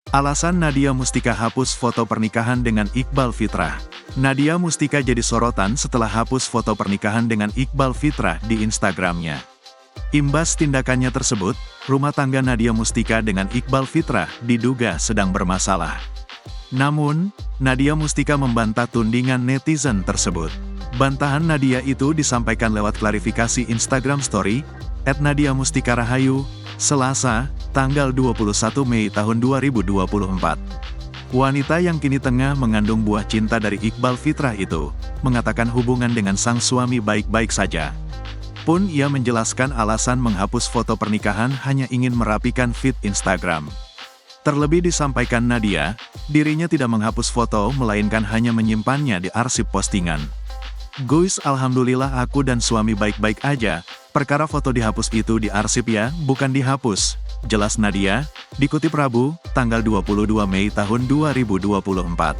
Alasan Nadia Mustika hapus foto pernikahan dengan Iqbal Fitrah. Nadia Mustika jadi sorotan setelah hapus foto pernikahan dengan Iqbal Fitrah di Instagramnya. Imbas tindakannya tersebut, rumah tangga Nadia Mustika dengan Iqbal Fitrah diduga sedang bermasalah. Namun, Nadia Mustika membantah tudingan netizen tersebut. Bantahan Nadia itu disampaikan lewat klarifikasi Instagram Story, @NadiaMustikaRahayu, Selasa, tanggal 21 Mei tahun 2024. Wanita yang kini tengah mengandung buah cinta dari Iqbal Fitrah itu, mengatakan hubungan dengan sang suami baik-baik saja. Pun ia menjelaskan alasan menghapus foto pernikahan hanya ingin merapikan feed Instagram. Terlebih disampaikan Nadia, dirinya tidak menghapus foto melainkan hanya menyimpannya di arsip postingan. "Guys, alhamdulillah aku dan suami baik-baik aja, perkara foto dihapus itu diarsip ya, bukan dihapus," jelas Nadia, dikutip Rabu, tanggal 22 Mei tahun 2024.